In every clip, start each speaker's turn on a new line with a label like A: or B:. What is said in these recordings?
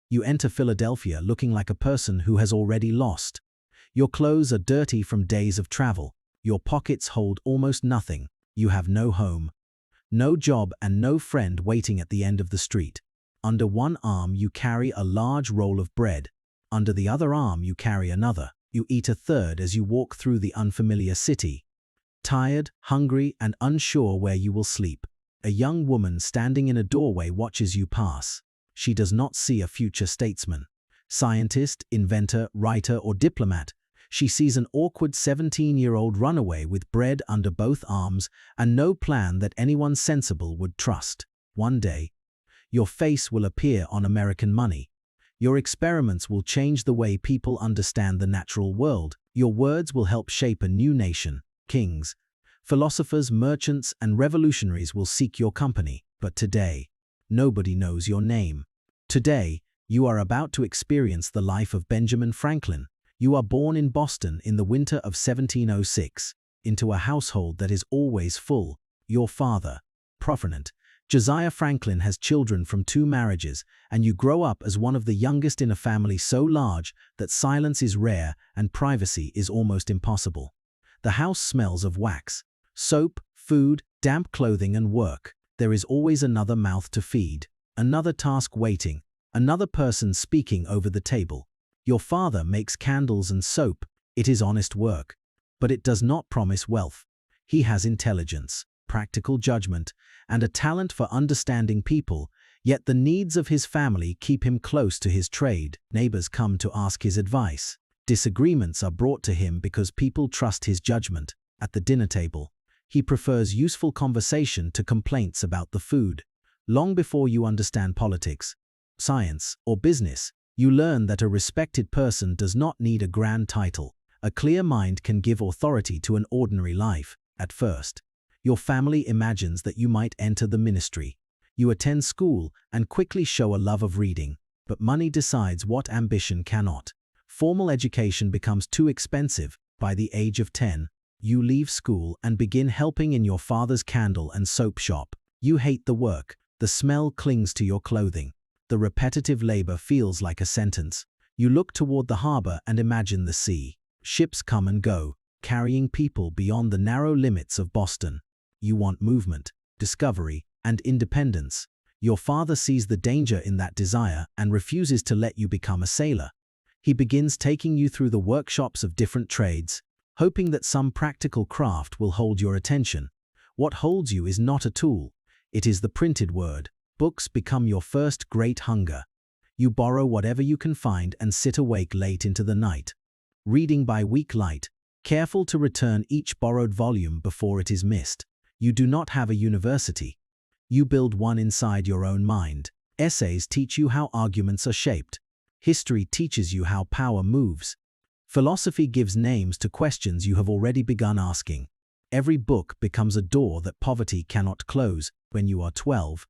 A: You enter Philadelphia looking like a person who has already lost. Your clothes are dirty from days of travel. Your pockets hold almost nothing. You have no home, no job, and no friend waiting at the end of the street. Under one arm you carry a large roll of bread. Under the other arm you carry another. You eat a third as you walk through the unfamiliar city. Tired, hungry, and unsure where you will sleep. A young woman standing in a doorway watches you pass. She does not see a future statesman, scientist, inventor, writer, or diplomat. She sees an awkward 17-year-old runaway with bread under both arms and no plan that anyone sensible would trust. One day, your face will appear on American money. Your experiments will change the way people understand the natural world. Your words will help shape a new nation. Kings, philosophers, merchants, and revolutionaries will seek your company. But today, nobody knows your name. Today, you are about to experience the life of Benjamin Franklin. You are born in Boston in the winter of 1706, into a household that is always full. Your father, Provident, Josiah Franklin, has children from 2 marriages, and you grow up as one of the youngest in a family so large that silence is rare and privacy is almost impossible. The house smells of wax, soap, food, damp clothing, and work. There is always another mouth to feed, another task waiting, another person speaking over the table. Your father makes candles and soap. It is honest work, but it does not promise wealth. He has intelligence, practical judgment, and a talent for understanding people, yet the needs of his family keep him close to his trade. Neighbors come to ask his advice. Disagreements are brought to him because people trust his judgment. At the dinner table, he prefers useful conversation to complaints about the food. Long before you understand politics, science, or business, you learn that a respected person does not need a grand title. A clear mind can give authority to an ordinary life. At first, your family imagines that you might enter the ministry. You attend school and quickly show a love of reading, but money decides what ambition cannot. Formal education becomes too expensive. By the age of 10, you leave school and begin helping in your father's candle and soap shop. You hate the work. The smell clings to your clothing. The repetitive labor feels like a sentence. You look toward the harbor and imagine the sea. Ships come and go, carrying people beyond the narrow limits of Boston. You want movement, discovery, and independence. Your father sees the danger in that desire and refuses to let you become a sailor. He begins taking you through the workshops of different trades, hoping that some practical craft will hold your attention. What holds you is not a tool. It is the printed word. Books become your first great hunger. You borrow whatever you can find and sit awake late into the night, reading by weak light, careful to return each borrowed volume before it is missed. You do not have a university. You build one inside your own mind. Essays teach you how arguments are shaped. History teaches you how power moves. Philosophy gives names to questions you have already begun asking. Every book becomes a door that poverty cannot close. When you are 12,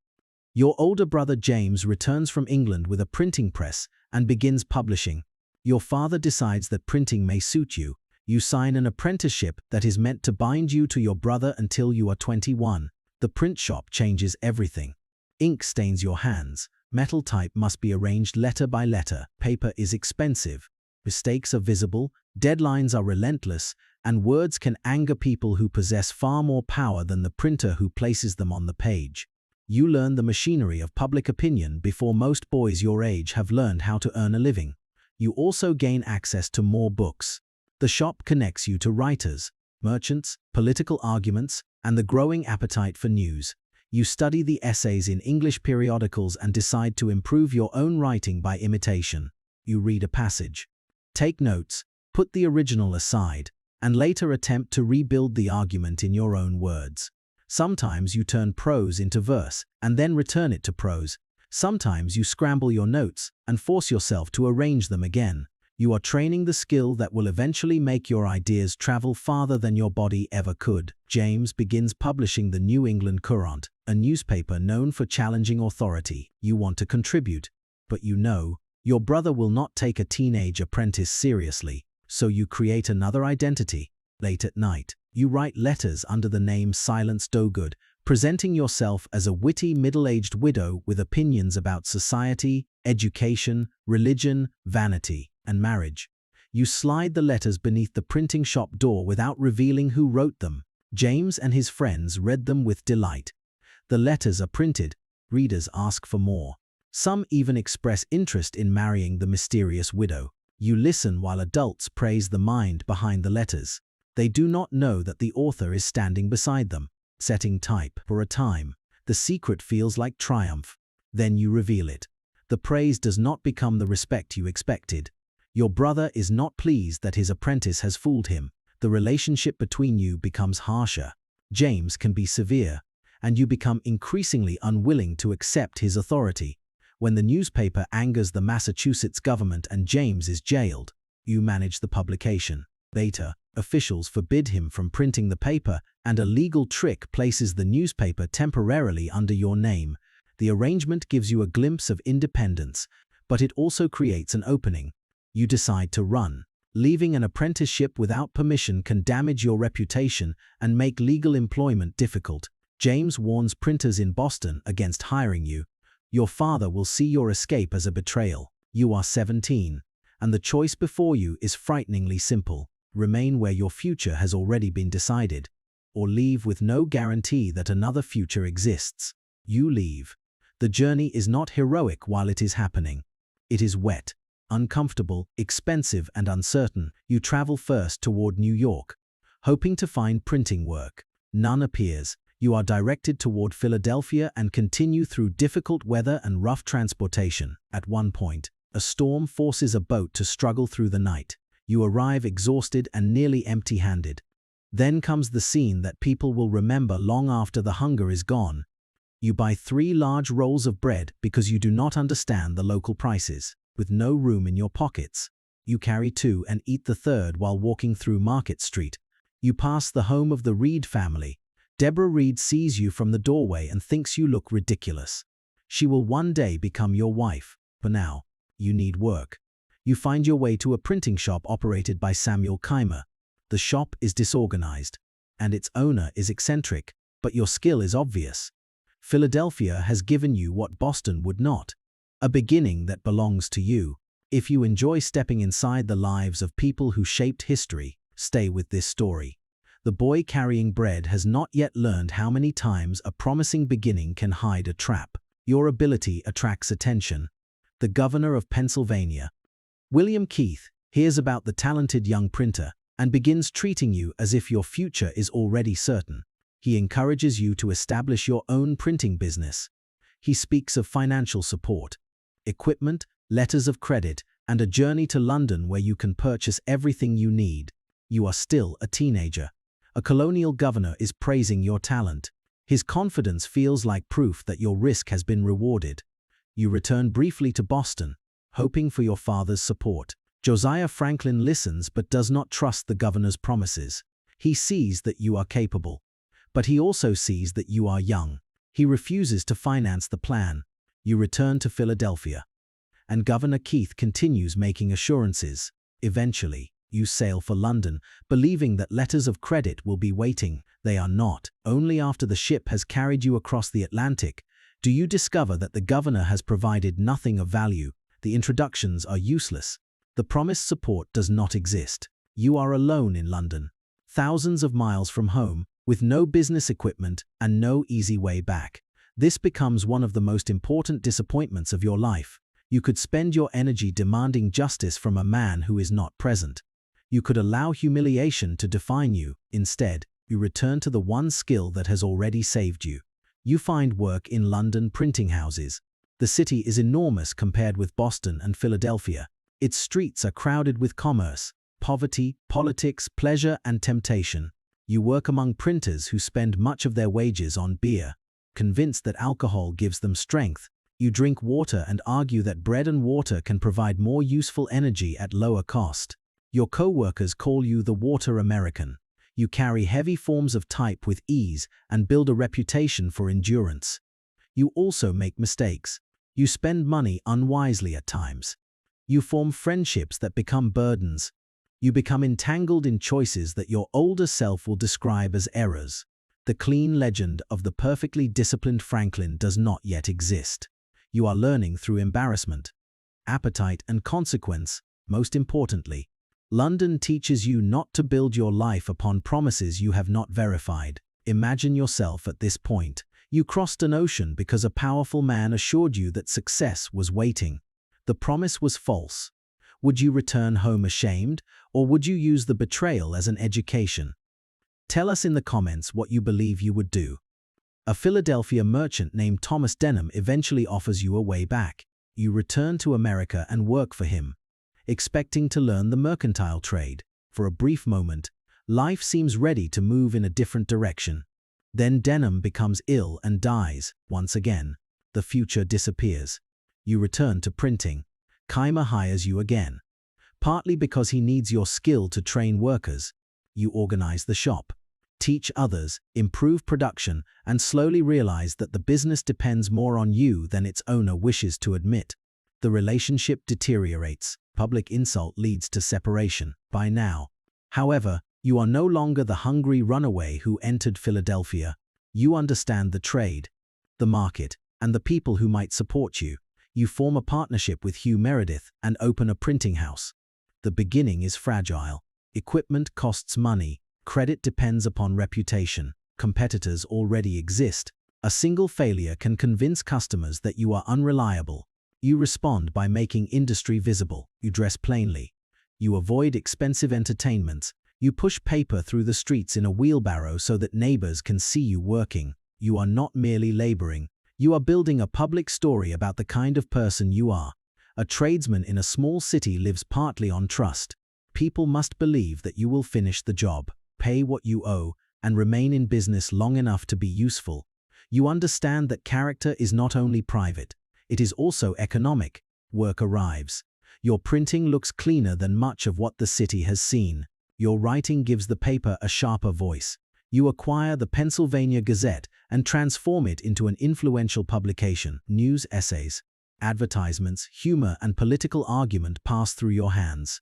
A: your older brother James returns from England with a printing press and begins publishing. Your father decides that printing may suit you. You sign an apprenticeship that is meant to bind you to your brother until you are 21. The print shop changes everything. Ink stains your hands. Metal type must be arranged letter by letter. Paper is expensive. Mistakes are visible. Deadlines are relentless. And words can anger people who possess far more power than the printer who places them on the page. You learn the machinery of public opinion before most boys your age have learned how to earn a living. You also gain access to more books. The shop connects you to writers, merchants, political arguments, and the growing appetite for news. You study the essays in English periodicals and decide to improve your own writing by imitation. You read a passage, take notes, put the original aside, and later attempt to rebuild the argument in your own words. Sometimes you turn prose into verse and then return it to prose. Sometimes you scramble your notes and force yourself to arrange them again. You are training the skill that will eventually make your ideas travel farther than your body ever could. James begins publishing the New England Courant, a newspaper known for challenging authority. You want to contribute, but you know your brother will not take a teenage apprentice seriously, so you create another identity. Late at night, you write letters under the name Silence Dogood, presenting yourself as a witty middle-aged widow with opinions about society, education, religion, vanity, and marriage. You slide the letters beneath the printing shop door without revealing who wrote them. James and his friends read them with delight. The letters are printed. Readers ask for more. Some even express interest in marrying the mysterious widow. You listen while adults praise the mind behind the letters. They do not know that the author is standing beside them, setting type. For a time, the secret feels like triumph. Then you reveal it. The praise does not become the respect you expected. Your brother is not pleased that his apprentice has fooled him. The relationship between you becomes harsher. James can be severe, and you become increasingly unwilling to accept his authority. When the newspaper angers the Massachusetts government and James is jailed, you manage the publication. Later, officials forbid him from printing the paper, and a legal trick places the newspaper temporarily under your name. The arrangement gives you a glimpse of independence, but it also creates an opening. You decide to run. Leaving an apprenticeship without permission can damage your reputation and make legal employment difficult. James warns printers in Boston against hiring you. Your father will see your escape as a betrayal. You are 17, and the choice before you is frighteningly simple. Remain where your future has already been decided, or leave with no guarantee that another future exists. You leave. The journey is not heroic while it is happening. It is wet, uncomfortable, expensive, and uncertain. You travel first toward New York, hoping to find printing work. None appears. You are directed toward Philadelphia and continue through difficult weather and rough transportation. At one point, a storm forces a boat to struggle through the night. You arrive exhausted and nearly empty-handed. Then comes the scene that people will remember long after the hunger is gone. You buy 3 large rolls of bread because you do not understand the local prices. With no room in your pockets, you carry 2 and eat the third while walking through Market Street. You pass the home of the Reed family. Deborah Reed sees you from the doorway and thinks you look ridiculous. She will one day become your wife. For now, you need work. You find your way to a printing shop operated by Samuel Keimer. The shop is disorganized, and its owner is eccentric, but your skill is obvious. Philadelphia has given you what Boston would not, a beginning that belongs to you. If you enjoy stepping inside the lives of people who shaped history, stay with this story. The boy carrying bread has not yet learned how many times a promising beginning can hide a trap. Your ability attracts attention. The governor of Pennsylvania, William Keith, hears about the talented young printer and begins treating you as if your future is already certain. He encourages you to establish your own printing business. He speaks of financial support, equipment, letters of credit, and a journey to London where you can purchase everything you need. You are still a teenager. A colonial governor is praising your talent. His confidence feels like proof that your risk has been rewarded. You return briefly to Boston, hoping for your father's support. Josiah Franklin listens but does not trust the governor's promises. He sees that you are capable, but he also sees that you are young. He refuses to finance the plan. You return to Philadelphia, and Governor Keith continues making assurances. Eventually, you sail for London, believing that letters of credit will be waiting. They are not. Only after the ship has carried you across the Atlantic do you discover that the governor has provided nothing of value. The introductions are useless. The promised support does not exist. You are alone in London, thousands of miles from home, with no business equipment and no easy way back. This becomes one of the most important disappointments of your life. You could spend your energy demanding justice from a man who is not present. You could allow humiliation to define you. Instead, you return to the one skill that has already saved you. You find work in London printing houses. The city is enormous compared with Boston and Philadelphia. Its streets are crowded with commerce, poverty, politics, pleasure, and temptation. You work among printers who spend much of their wages on beer. Convinced that alcohol gives them strength, you drink water and argue that bread and water can provide more useful energy at lower cost. Your co-workers call you the Water American. You carry heavy forms of type with ease and build a reputation for endurance. You also make mistakes. You spend money unwisely at times. You form friendships that become burdens. You become entangled in choices that your older self will describe as errors. The clean legend of the perfectly disciplined Franklin does not yet exist. You are learning through embarrassment, appetite, and consequence. Most importantly, London teaches you not to build your life upon promises you have not verified. Imagine yourself at this point. You crossed an ocean because a powerful man assured you that success was waiting. The promise was false. Would you return home ashamed, or would you use the betrayal as an education? Tell us in the comments what you believe you would do. A Philadelphia merchant named Thomas Denham eventually offers you a way back. You return to America and work for him, expecting to learn the mercantile trade. For a brief moment, life seems ready to move in a different direction. Then Denham becomes ill and dies. Once again, the future disappears. You return to printing. Keimer hires you again, partly because he needs your skill to train workers. You organize the shop, teach others, improve production, and slowly realize that the business depends more on you than its owner wishes to admit. The relationship deteriorates. Public insult leads to separation. By now, however, you are no longer the hungry runaway who entered Philadelphia. You understand the trade, the market, and the people who might support you. You form a partnership with Hugh Meredith and open a printing house. The beginning is fragile. Equipment costs money. Credit depends upon reputation. Competitors already exist. A single failure can convince customers that you are unreliable. You respond by making industry visible. You dress plainly. You avoid expensive entertainments. You push paper through the streets in a wheelbarrow so that neighbors can see you working. You are not merely laboring. You are building a public story about the kind of person you are. A tradesman in a small city lives partly on trust. People must believe that you will finish the job, pay what you owe, and remain in business long enough to be useful. You understand that character is not only private, it is also economic. Work arrives. Your printing looks cleaner than much of what the city has seen. Your writing gives the paper a sharper voice. You acquire the Pennsylvania Gazette and transform it into an influential publication. News, essays, advertisements, humor, and political argument pass through your hands.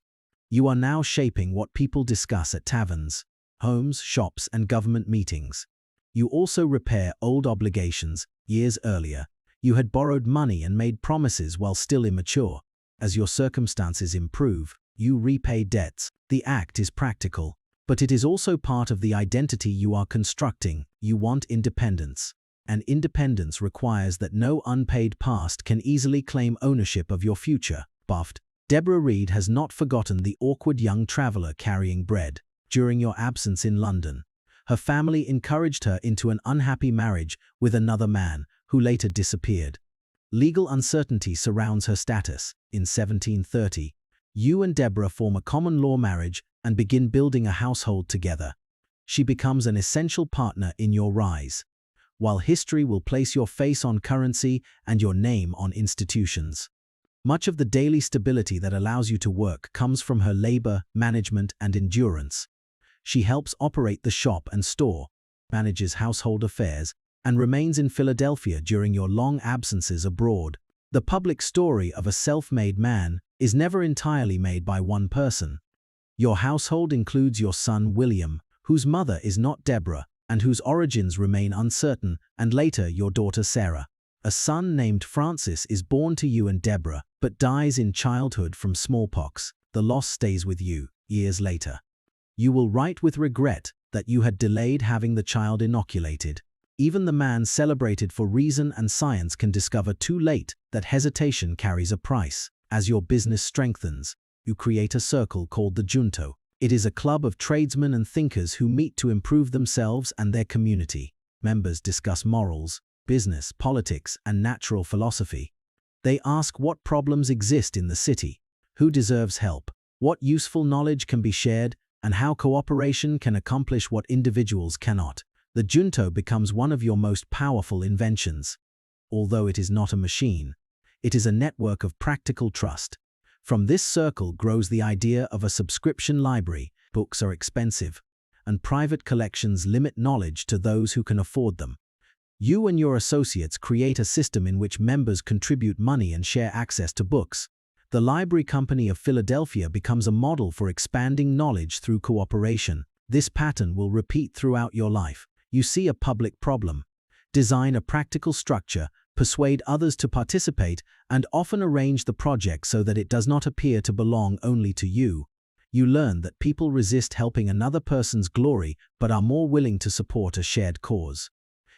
A: You are now shaping what people discuss at taverns, homes, shops, and government meetings. You also repair old obligations. Years earlier, you had borrowed money and made promises while still immature. As your circumstances improve, you repay debts. The act is practical, but it is also part of the identity you are constructing. You want independence, and independence requires that no unpaid past can easily claim ownership of your future. Buffed, Deborah Reed has not forgotten the awkward young traveler carrying bread. During your absence in London, her family encouraged her into an unhappy marriage with another man who later disappeared. Legal uncertainty surrounds her status. In 1730, you and Deborah form a common law marriage and begin building a household together. She becomes an essential partner in your rise, while history will place your face on currency and your name on institutions. Much of the daily stability that allows you to work comes from her labor, management, and endurance. She helps operate the shop and store, manages household affairs, and remains in Philadelphia during your long absences abroad. The public story of a self-made man is never entirely made by one person. Your household includes your son William, whose mother is not Deborah, and whose origins remain uncertain, and later your daughter Sarah. A son named Francis is born to you and Deborah, but dies in childhood from smallpox. The loss stays with you years later. You will write with regret that you had delayed having the child inoculated. Even the man celebrated for reason and science can discover too late that hesitation carries a price. As your business strengthens, you create a circle called the Junto. It is a club of tradesmen and thinkers who meet to improve themselves and their community. Members discuss morals, business, politics, and natural philosophy. They ask what problems exist in the city, who deserves help, what useful knowledge can be shared, and how cooperation can accomplish what individuals cannot. The Junto becomes one of your most powerful inventions. Although it is not a machine, it is a network of practical trust. From this circle grows the idea of a subscription library. Books are expensive, and private collections limit knowledge to those who can afford them. You and your associates create a system in which members contribute money and share access to books. The Library Company of Philadelphia becomes a model for expanding knowledge through cooperation. This pattern will repeat throughout your life. You see a public problem, design a practical structure, persuade others to participate, and often arrange the project so that it does not appear to belong only to you. You learn that people resist helping another person's glory but are more willing to support a shared cause.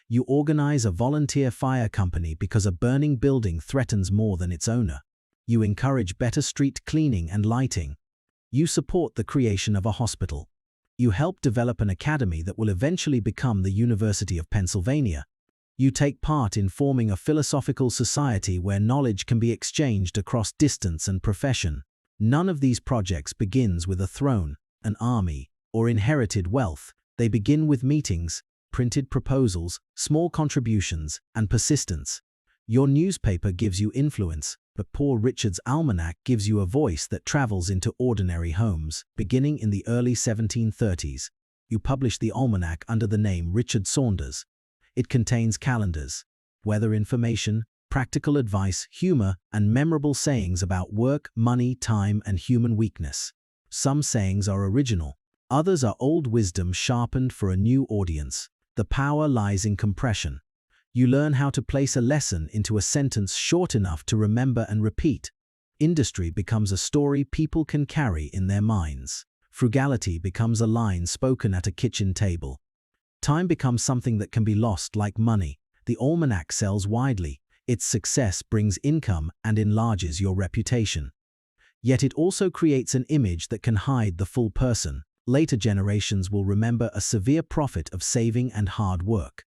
A: You organize a volunteer fire company because a burning building threatens more than its owner. You encourage better street cleaning and lighting. You support the creation of a hospital. You help develop an academy that will eventually become the University of Pennsylvania. You take part in forming a philosophical society where knowledge can be exchanged across distance and profession. None of these projects begins with a throne, an army, or inherited wealth. They begin with meetings, printed proposals, small contributions, and persistence. Your newspaper gives you influence, but Poor Richard's Almanac gives you a voice that travels into ordinary homes. Beginning in the early 1730s, you publish the almanac under the name Richard Saunders. It contains calendars, weather information, practical advice, humor, and memorable sayings about work, money, time, and human weakness. Some sayings are original, others are old wisdom sharpened for a new audience. The power lies in compression. You learn how to place a lesson into a sentence short enough to remember and repeat. Industry becomes a story people can carry in their minds. Frugality becomes a line spoken at a kitchen table. Time becomes something that can be lost like money. The almanac sells widely. Its success brings income and enlarges your reputation. Yet it also creates an image that can hide the full person. Later generations will remember a severe profit of saving and hard work.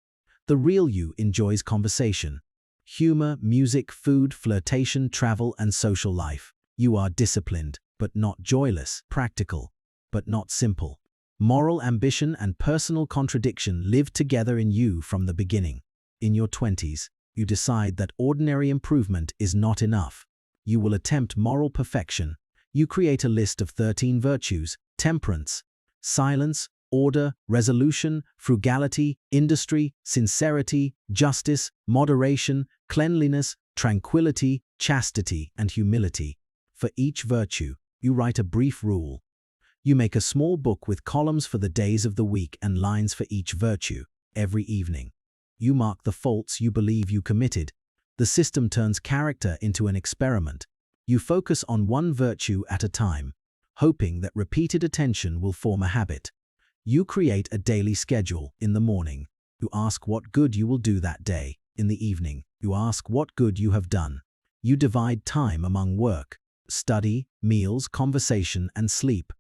A: The real you enjoys conversation, humor, music, food, flirtation, travel, and social life. You are disciplined, but not joyless, practical, but not simple. Moral ambition and personal contradiction live together in you from the beginning. In your 20s, you decide that ordinary improvement is not enough. You will attempt moral perfection. You create a list of 13 virtues: temperance, silence, order, resolution, frugality, industry, sincerity, justice, moderation, cleanliness, tranquility, chastity, and humility. For each virtue, you write a brief rule. You make a small book with columns for the days of the week and lines for each virtue. Every evening, you mark the faults you believe you committed. The system turns character into an experiment. You focus on one virtue at a time, hoping that repeated attention will form a habit. You create a daily schedule. In the morning, you ask what good you will do that day. In the evening, you ask what good you have done. You divide time among work, study, meals, conversation, and sleep.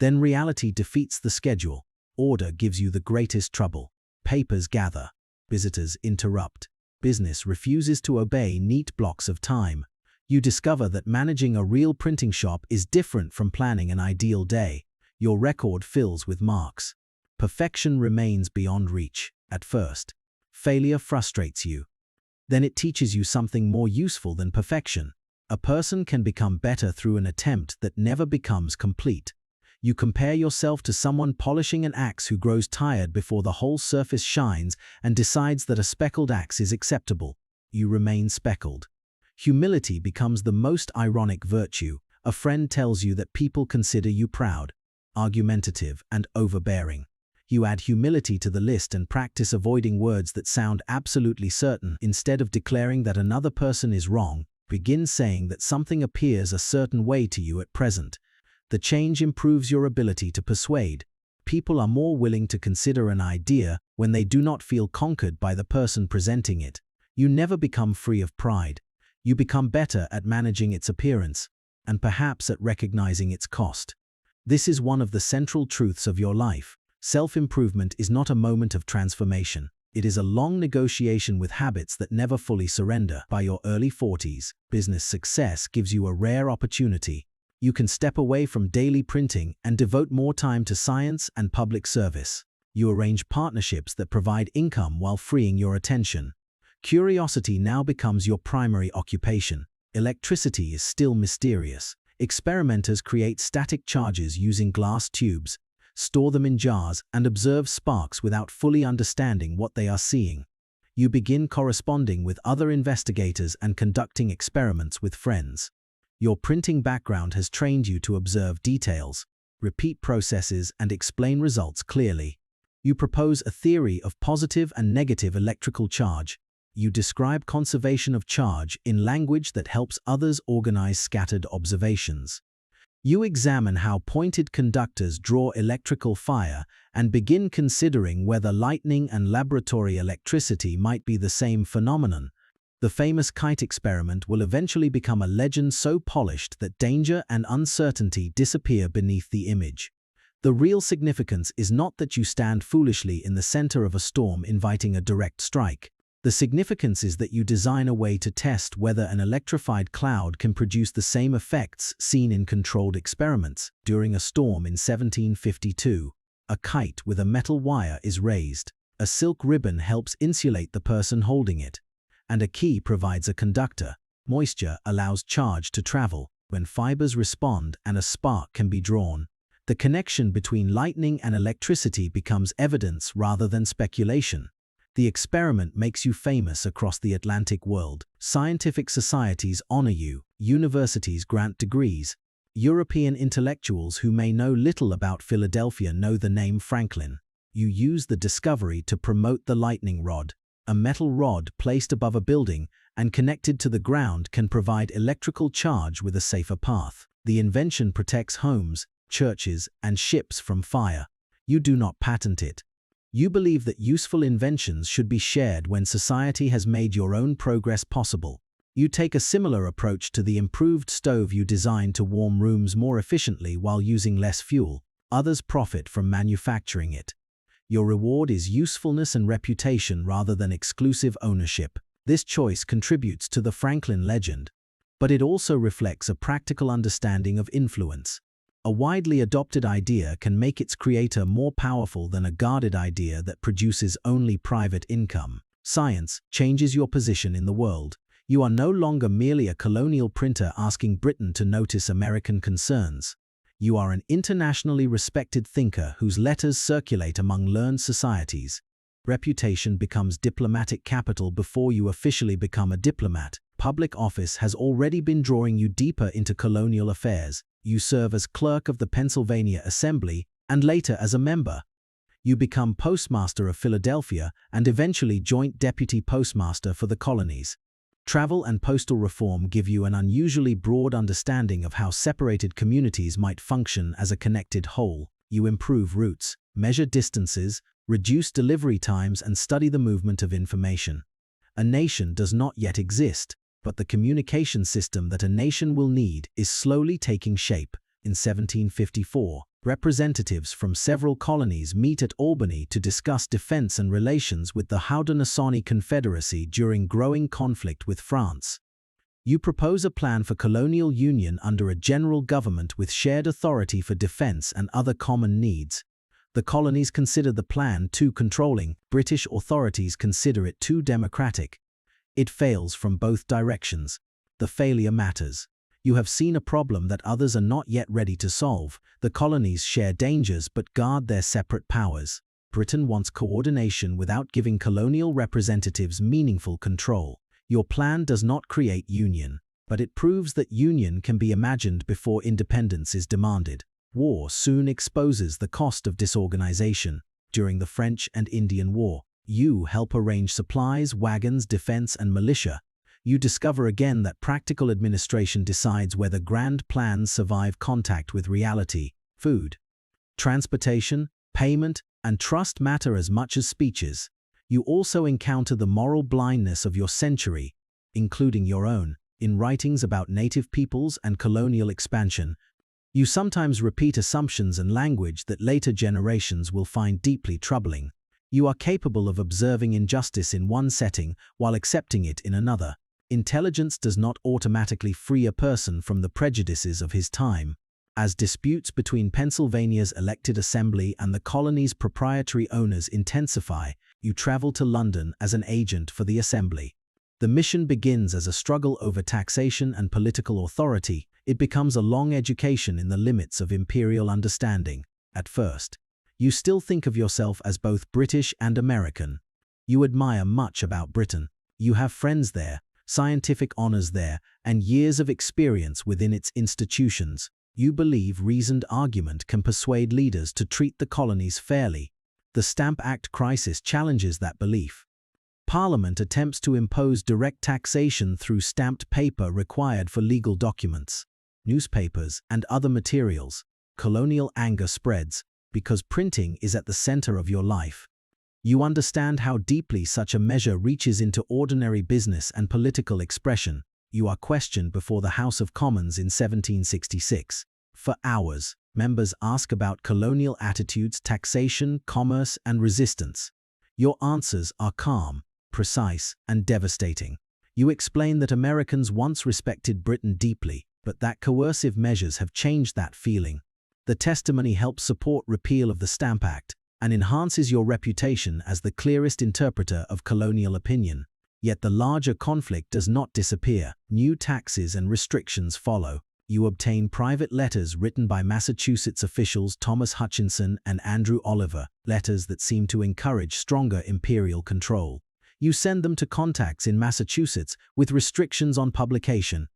A: Then reality defeats the schedule. Order gives you the greatest trouble. Papers gather. Visitors interrupt. Business refuses to obey neat blocks of time. You discover that managing a real printing shop is different from planning an ideal day. Your record fills with marks. Perfection remains beyond reach. At first, failure frustrates you. Then it teaches you something more useful than perfection. A person can become better through an attempt that never becomes complete. You compare yourself to someone polishing an axe who grows tired before the whole surface shines and decides that a speckled axe is acceptable. You remain speckled. Humility becomes the most ironic virtue. A friend tells you that people consider you proud, argumentative, and overbearing. You add humility to the list and practice avoiding words that sound absolutely certain. Instead of declaring that another person is wrong, begin saying that something appears a certain way to you at present. The change improves your ability to persuade. People are more willing to consider an idea when they do not feel conquered by the person presenting it. You never become free of pride. You become better at managing its appearance, and perhaps at recognizing its cost. This is one of the central truths of your life. Self-improvement is not a moment of transformation. It is a long negotiation with habits that never fully surrender. By your early 40s, business success gives you a rare opportunity. You can step away from daily printing and devote more time to science and public service. You arrange partnerships that provide income while freeing your attention. Curiosity now becomes your primary occupation. Electricity is still mysterious. Experimenters create static charges using glass tubes, store them in jars, and observe sparks without fully understanding what they are seeing. You begin corresponding with other investigators and conducting experiments with friends. Your printing background has trained you to observe details, repeat processes, and explain results clearly. You propose a theory of positive and negative electrical charge. You describe conservation of charge in language that helps others organize scattered observations. You examine how pointed conductors draw electrical fire and begin considering whether lightning and laboratory electricity might be the same phenomenon. The famous kite experiment will eventually become a legend so polished that danger and uncertainty disappear beneath the image. The real significance is not that you stand foolishly in the center of a storm inviting a direct strike. The significance is that you design a way to test whether an electrified cloud can produce the same effects seen in controlled experiments. During a storm in 1752, a kite with a metal wire is raised. A silk ribbon helps insulate the person holding it, and a key provides a conductor. Moisture allows charge to travel. When fibers respond and a spark can be drawn, the connection between lightning and electricity becomes evidence rather than speculation. The experiment makes you famous across the Atlantic world. Scientific societies honor you, universities grant degrees. European intellectuals who may know little about Philadelphia know the name Franklin. You use the discovery to promote the lightning rod. A metal rod placed above a building and connected to the ground can provide electrical charge with a safer path. The invention protects homes, churches, and ships from fire. You do not patent it. You believe that useful inventions should be shared when society has made your own progress possible. You take a similar approach to the improved stove you designed to warm rooms more efficiently while using less fuel. Others profit from manufacturing it. Your reward is usefulness and reputation rather than exclusive ownership. This choice contributes to the Franklin legend, but it also reflects a practical understanding of influence. A widely adopted idea can make its creator more powerful than a guarded idea that produces only private income. Science changes your position in the world. You are no longer merely a colonial printer asking Britain to notice American concerns. You are an internationally respected thinker whose letters circulate among learned societies. Reputation becomes diplomatic capital before you officially become a diplomat. Public office has already been drawing you deeper into colonial affairs. You serve as clerk of the Pennsylvania Assembly and later as a member. You become postmaster of Philadelphia and eventually joint deputy postmaster for the colonies. Travel and postal reform give you an unusually broad understanding of how separated communities might function as a connected whole. You improve routes, measure distances, reduce delivery times, and study the movement of information. A nation does not yet exist, but the communication system that a nation will need is slowly taking shape. In 1754, representatives from several colonies meet at Albany to discuss defense and relations with the Haudenosaunee Confederacy during growing conflict with France. You propose a plan for colonial union under a general government with shared authority for defense and other common needs. The colonies consider the plan too controlling. British authorities consider it too democratic. It fails from both directions. The failure matters. You have seen a problem that others are not yet ready to solve. The colonies share dangers but guard their separate powers. Britain wants coordination without giving colonial representatives meaningful control. Your plan does not create union, but it proves that union can be imagined before independence is demanded. War soon exposes the cost of disorganization. During the French and Indian War, you help arrange supplies, wagons, defense, and militia. You discover again that practical administration decides whether grand plans survive contact with reality. Food, transportation, payment, and trust matter as much as speeches. You also encounter the moral blindness of your century, including your own, in writings about native peoples and colonial expansion. You sometimes repeat assumptions and language that later generations will find deeply troubling. You are capable of observing injustice in one setting while accepting it in another. Intelligence does not automatically free a person from the prejudices of his time. As disputes between Pennsylvania's elected assembly and the colony's proprietary owners intensify, you travel to London as an agent for the assembly. The mission begins as a struggle over taxation and political authority. It becomes a long education in the limits of imperial understanding. At first, you still think of yourself as both British and American. You admire much about Britain. You have friends there, scientific honors there, and years of experience within its institutions. You believe reasoned argument can persuade leaders to treat the colonies fairly. The Stamp Act crisis challenges that belief. Parliament attempts to impose direct taxation through stamped paper required for legal documents, newspapers, and other materials. Colonial anger spreads because printing is at the center of your life. You understand how deeply such a measure reaches into ordinary business and political expression. You are questioned before the House of Commons in 1766. For hours, members ask about colonial attitudes, taxation, commerce, and resistance. Your answers are calm, precise, and devastating. You explain that Americans once respected Britain deeply, but that coercive measures have changed that feeling. The testimony helps support repeal of the Stamp Act and enhances your reputation as the clearest interpreter of colonial opinion. Yet the larger conflict does not disappear. New taxes and restrictions follow. You obtain private letters written by Massachusetts officials Thomas Hutchinson and Andrew Oliver, letters that seem to encourage stronger imperial control. You send them to contacts in Massachusetts with restrictions on publication,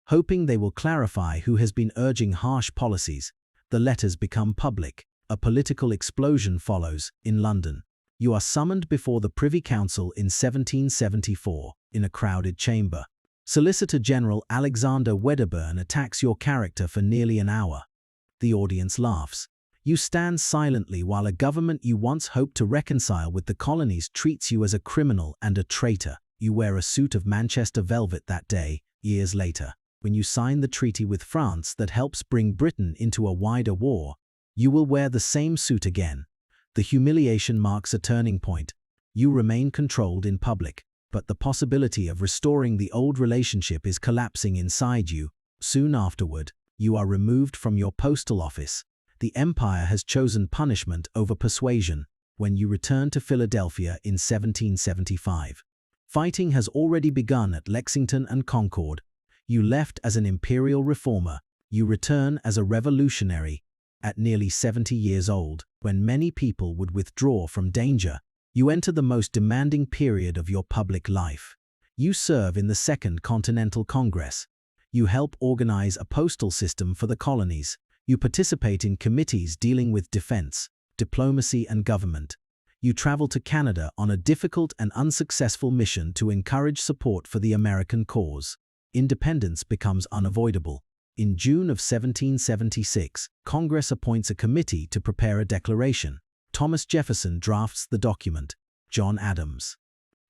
A: hoping they will clarify who has been urging harsh policies. The letters become public. A political explosion follows in London. You are summoned before the Privy Council in 1774, in a crowded chamber. Solicitor General Alexander Wedderburn attacks your character for nearly an hour. The audience laughs. You stand silently while a government you once hoped to reconcile with the colonies treats you as a criminal and a traitor. You wear a suit of Manchester velvet that day, years later. When you sign the treaty with France that helps bring Britain into a wider war, you will wear the same suit again. The humiliation marks a turning point. You remain controlled in public, but the possibility of restoring the old relationship is collapsing inside you. Soon afterward, you are removed from your postal office. The empire has chosen punishment over persuasion when you return to Philadelphia in 1775. Fighting has already begun at Lexington and Concord. You left as an imperial reformer. You return as a revolutionary. At nearly 70 years old, when many people would withdraw from danger, you enter the most demanding period of your public life. You serve in the Second Continental Congress. You help organize a postal system for the colonies. You participate in committees dealing with defense, diplomacy, and government. You travel to Canada on a difficult and unsuccessful mission to encourage support for the American cause. Independence becomes unavoidable. In June of 1776, Congress appoints a committee to prepare a declaration. Thomas Jefferson drafts the document. John Adams,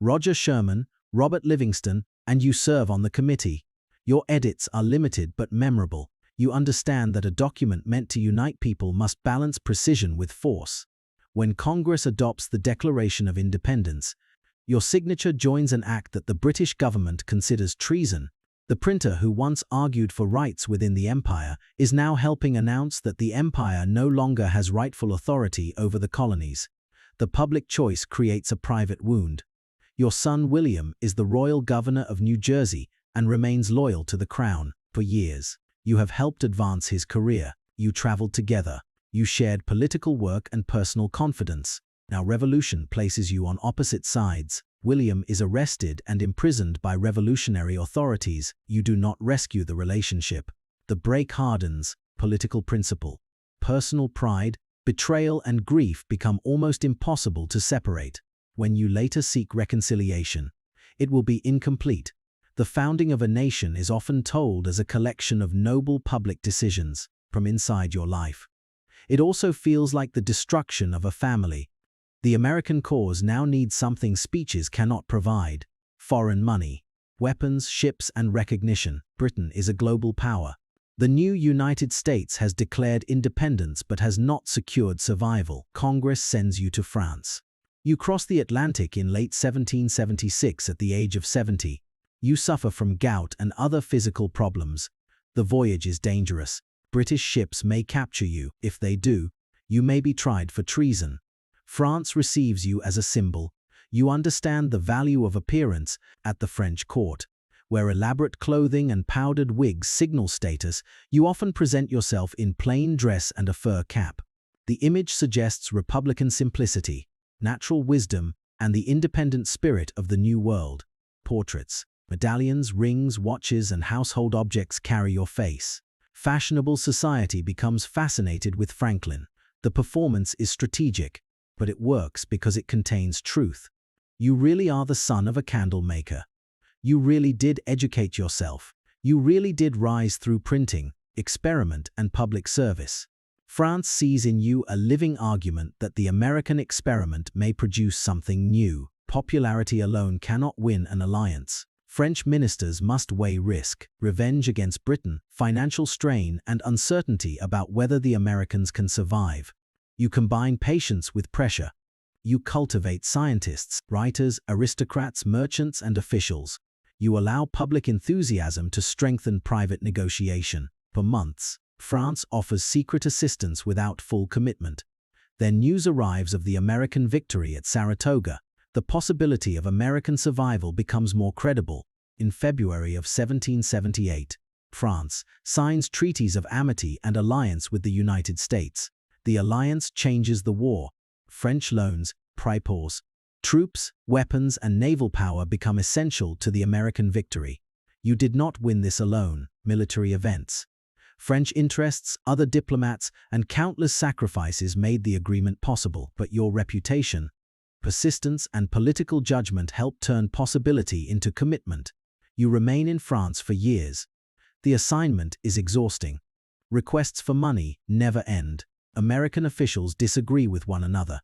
A: Roger Sherman, Robert Livingston, and you serve on the committee. Your edits are limited but memorable. You understand that a document meant to unite people must balance precision with force. When Congress adopts the Declaration of Independence, your signature joins an act that the British government considers treason. The printer who once argued for rights within the empire is now helping announce that the empire no longer has rightful authority over the colonies. The public choice creates a private wound. Your son William is the royal governor of New Jersey and remains loyal to the crown. For years, you have helped advance his career. You traveled together. You shared political work and personal confidence. Now revolution places you on opposite sides. William is arrested and imprisoned by revolutionary authorities. You do not rescue the relationship. The break hardens. Political principle, personal pride, betrayal, and grief become almost impossible to separate. When you later seek reconciliation, it will be incomplete. The founding of a nation is often told as a collection of noble public decisions from inside your life. It also feels like the destruction of a family. The American cause now needs something speeches cannot provide: foreign money, weapons, ships, and recognition. Britain is a global power. The new United States has declared independence but has not secured survival. Congress sends you to France. You cross the Atlantic in late 1776 at the age of 70. You suffer from gout and other physical problems. The voyage is dangerous. British ships may capture you. If they do, you may be tried for treason. France receives you as a symbol. You understand the value of appearance at the French court, where elaborate clothing and powdered wigs signal status. You often present yourself in plain dress and a fur cap. The image suggests republican simplicity, natural wisdom, and the independent spirit of the New World. Portraits, medallions, rings, watches, and household objects carry your face. Fashionable society becomes fascinated with Franklin. The performance is strategic. but it works because it contains truth. You really are the son of a candle maker. You really did educate yourself. You really did rise through printing, experiment, and public service. France sees in you a living argument that the American experiment may produce something new. Popularity alone cannot win an alliance. French ministers must weigh risk, revenge against Britain, financial strain, and uncertainty about whether the Americans can survive. You combine patience with pressure. You cultivate scientists, writers, aristocrats, merchants, and officials. You allow public enthusiasm to strengthen private negotiation. For months, France offers secret assistance without full commitment. Then news arrives of the American victory at Saratoga. The possibility of American survival becomes more credible. In February of 1778, France signs treaties of amity and alliance with the United States. The alliance changes the war. French loans, pripors, troops, weapons, and naval power become essential to the American victory. You did not win this alone. Military events, French interests, other diplomats, and countless sacrifices made the agreement possible, but your reputation, persistence, and political judgment helped turn possibility into commitment. You remain in France for years. The assignment is exhausting. Requests for money never end. American officials disagree with one another.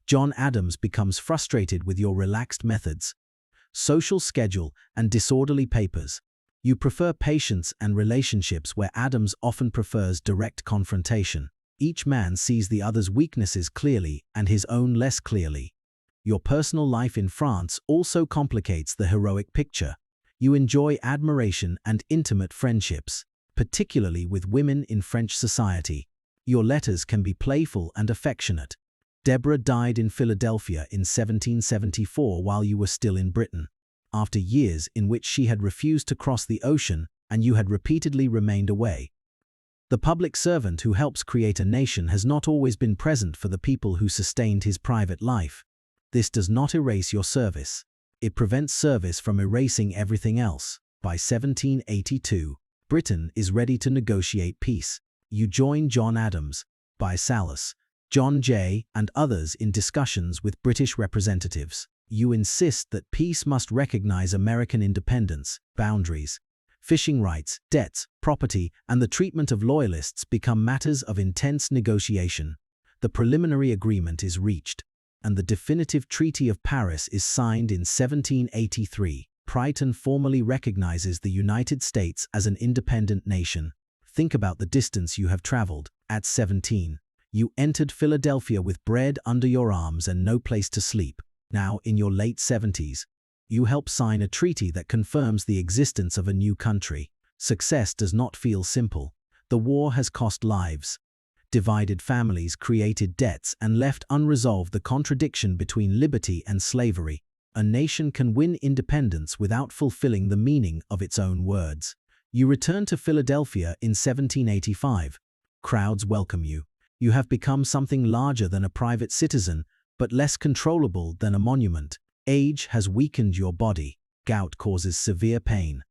A: John Adams becomes frustrated with your relaxed methods, social schedule, and disorderly papers. You prefer patience and relationships where Adams often prefers direct confrontation. Each man sees the other's weaknesses clearly and his own less clearly. Your personal life in France also complicates the heroic picture. You enjoy admiration and intimate friendships, particularly with women in French society. Your letters can be playful and affectionate. Deborah died in Philadelphia in 1774 while you were still in Britain, after years in which she had refused to cross the ocean and you had repeatedly remained away. The public servant who helps create a nation has not always been present for the people who sustained his private life. This does not erase your service. It prevents service from erasing everything else. By 1782, Britain is ready to negotiate peace. You join John Adams, Salus, John Jay, and others in discussions with British representatives. You insist that peace must recognize American independence, boundaries, fishing rights, debts, property, and the treatment of loyalists become matters of intense negotiation. The preliminary agreement is reached, and the definitive Treaty of Paris is signed in 1783. Britain formally recognizes the United States as an independent nation. Think about the distance you have traveled. At 17, you entered Philadelphia with bread under your arms and no place to sleep. Now, in your late 70s, you help sign a treaty that confirms the existence of a new country. Success does not feel simple. The war has cost lives, divided families, created debts, and left unresolved the contradiction between liberty and slavery. A nation can win independence without fulfilling the meaning of its own words. You return to Philadelphia in 1785. Crowds welcome you. You have become something larger than a private citizen, but less controllable than a monument. Age has weakened your body. Gout causes severe pain.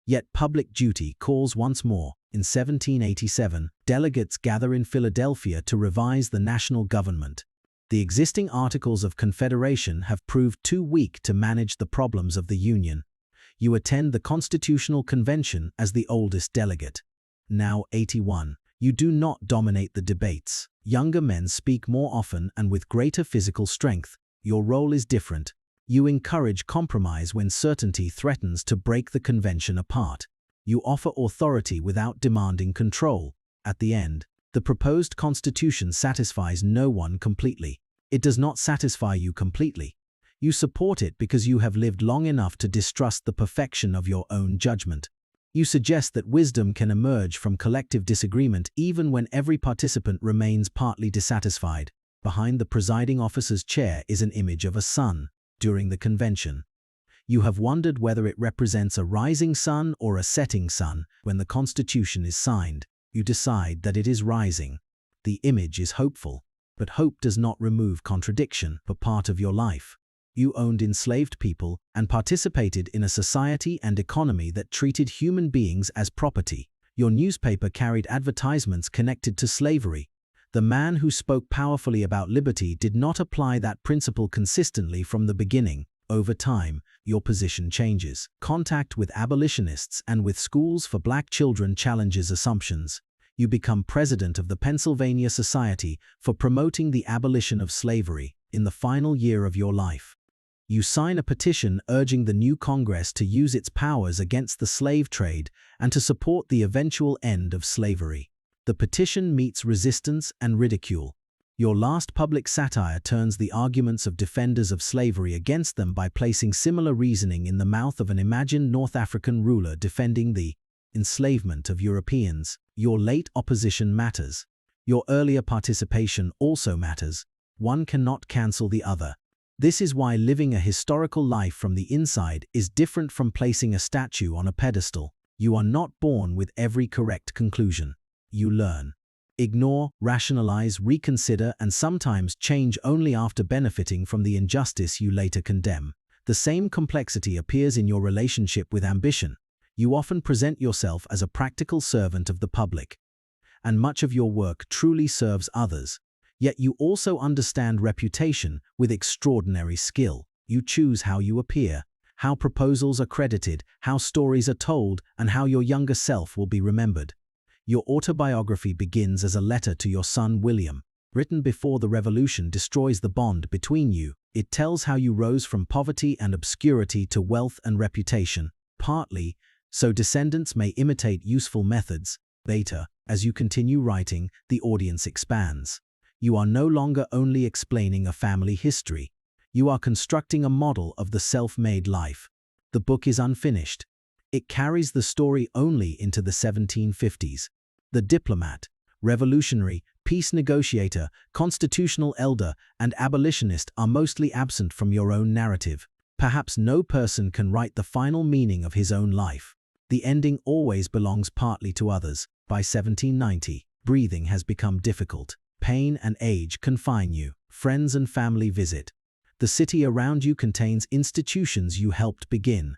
A: Yet public duty calls once more. In 1787, delegates gather in Philadelphia to revise the national government. The existing Articles of Confederation have proved too weak to manage the problems of the Union. You attend the Constitutional Convention as the oldest delegate. Now 81. You do not dominate the debates. Younger men speak more often and with greater physical strength. Your role is different. You encourage compromise when certainty threatens to break the convention apart. You offer authority without demanding control. At the end, the proposed constitution satisfies no one completely. It does not satisfy you completely. You support it because you have lived long enough to distrust the perfection of your own judgment. You suggest that wisdom can emerge from collective disagreement even when every participant remains partly dissatisfied. Behind the presiding officer's chair is an image of a sun. During the convention, you have wondered whether it represents a rising sun or a setting sun. When the Constitution is signed, you decide that it is rising. The image is hopeful, but hope does not remove contradiction, but part of your life. You owned enslaved people and participated in a society and economy that treated human beings as property. Your newspaper carried advertisements connected to slavery. The man who spoke powerfully about liberty did not apply that principle consistently from the beginning. Over time, your position changes. Contact with abolitionists and with schools for black children challenges assumptions. You become president of the Pennsylvania Society for Promoting the Abolition of Slavery in the final year of your life. You sign a petition urging the new Congress to use its powers against the slave trade and to support the eventual end of slavery. The petition meets resistance and ridicule. Your last public satire turns the arguments of defenders of slavery against them by placing similar reasoning in the mouth of an imagined North African ruler defending the enslavement of Europeans. Your late opposition matters. Your earlier participation also matters. One cannot cancel the other. This is why living a historical life from the inside is different from placing a statue on a pedestal. You are not born with every correct conclusion. You learn. Ignore, rationalize, reconsider, and sometimes change only after benefiting from the injustice you later condemn. The same complexity appears in your relationship with ambition. You often present yourself as a practical servant of the public, and much of your work truly serves others. Yet you also understand reputation with extraordinary skill. You choose how you appear, how proposals are credited, how stories are told, and how your younger self will be remembered. Your autobiography begins as a letter to your son William, written before the revolution destroys the bond between you. It tells how you rose from poverty and obscurity to wealth and reputation, partly so descendants may imitate useful methods. Later, as you continue writing, the audience expands. You are no longer only explaining a family history. You are constructing a model of the self-made life. The book is unfinished. It carries the story only into the 1750s. The diplomat, revolutionary, peace negotiator, constitutional elder, and abolitionist are mostly absent from your own narrative. Perhaps no person can write the final meaning of his own life. The ending always belongs partly to others. By 1790, breathing has become difficult. Pain and age confine you. Friends and family visit. The city around you contains institutions you helped begin.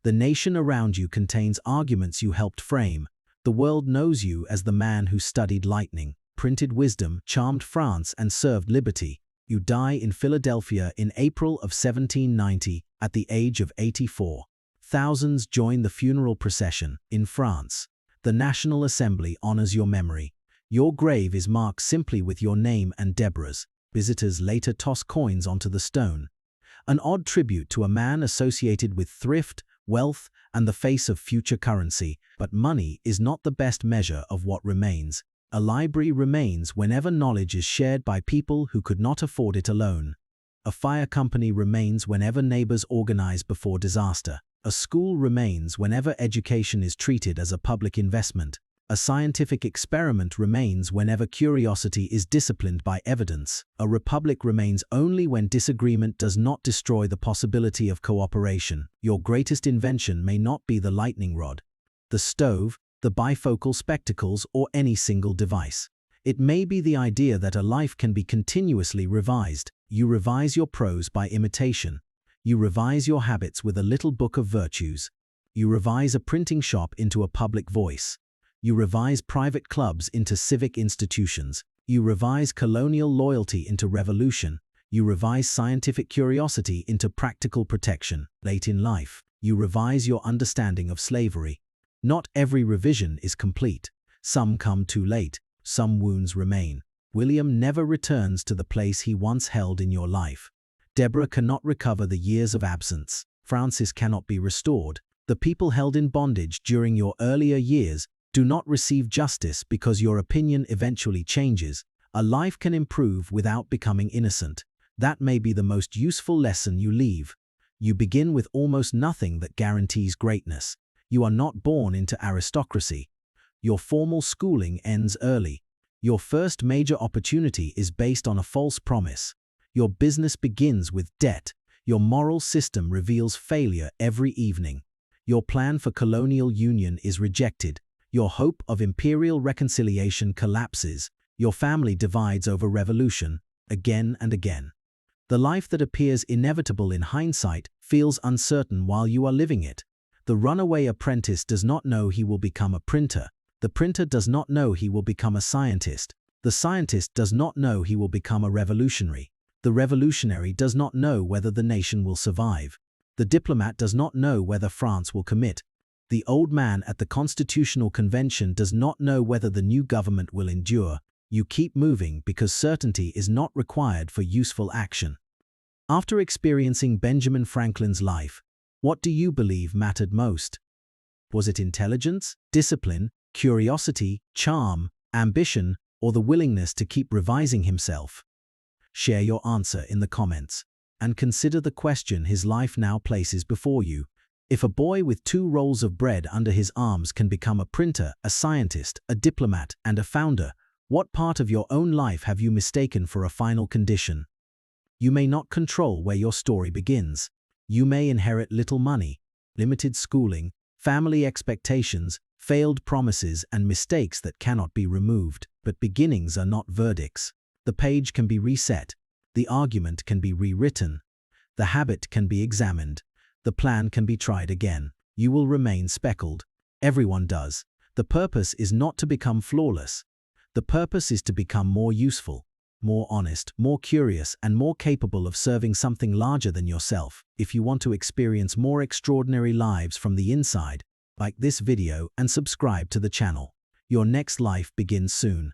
A: The nation around you contains arguments you helped frame. The world knows you as the man who studied lightning, printed wisdom, charmed France, and served liberty. You die in Philadelphia in April of 1790 at the age of 84. Thousands join the funeral procession in France. The National Assembly honors your memory. Your grave is marked simply with your name and Deborah's. Visitors later toss coins onto the stone. An odd tribute to a man associated with thrift, wealth, and the face of future currency, but money is not the best measure of what remains. A library remains whenever knowledge is shared by people who could not afford it alone. A fire company remains whenever neighbors organize before disaster. A school remains whenever education is treated as a public investment. A scientific experiment remains whenever curiosity is disciplined by evidence. A republic remains only when disagreement does not destroy the possibility of cooperation. Your greatest invention may not be the lightning rod, the stove, the bifocal spectacles, or any single device. It may be the idea that a life can be continuously revised. You revise your prose by imitation. You revise your habits with a little book of virtues. You revise a printing shop into a public voice. You revise private clubs into civic institutions. You revise colonial loyalty into revolution. You revise scientific curiosity into practical protection. Late in life, you revise your understanding of slavery. Not every revision is complete. Some come too late. Some wounds remain. William never returns to the place he once held in your life. Deborah cannot recover the years of absence. Francis cannot be restored. The people held in bondage during your earlier years do not receive justice because your opinion eventually changes. A life can improve without becoming innocent. That may be the most useful lesson you leave. You begin with almost nothing that guarantees greatness. You are not born into aristocracy. Your formal schooling ends early. Your first major opportunity is based on a false promise. Your business begins with debt. Your moral system reveals failure every evening. Your plan for colonial union is rejected. Your hope of imperial reconciliation collapses. Your family divides over revolution, again and again. The life that appears inevitable in hindsight feels uncertain while you are living it. The runaway apprentice does not know he will become a printer. The printer does not know he will become a scientist. The scientist does not know he will become a revolutionary. The revolutionary does not know whether the nation will survive. The diplomat does not know whether France will commit. The old man at the Constitutional Convention does not know whether the new government will endure. You keep moving because certainty is not required for useful action. After experiencing Benjamin Franklin's life, what do you believe mattered most? Was it intelligence, discipline, curiosity, charm, ambition, or the willingness to keep revising himself? Share your answer in the comments, and consider the question his life now places before you. If a boy with 2 rolls of bread under his arms can become a printer, a scientist, a diplomat, and a founder, what part of your own life have you mistaken for a final condition? You may not control where your story begins. You may inherit little money, limited schooling, family expectations, failed promises, and mistakes that cannot be removed. But beginnings are not verdicts. The page can be reset. The argument can be rewritten. The habit can be examined. The plan can be tried again. You will remain speckled. Everyone does. The purpose is not to become flawless. The purpose is to become more useful, more honest, more curious, and more capable of serving something larger than yourself. If you want to experience more extraordinary lives from the inside, like this video and subscribe to the channel. Your next life begins soon.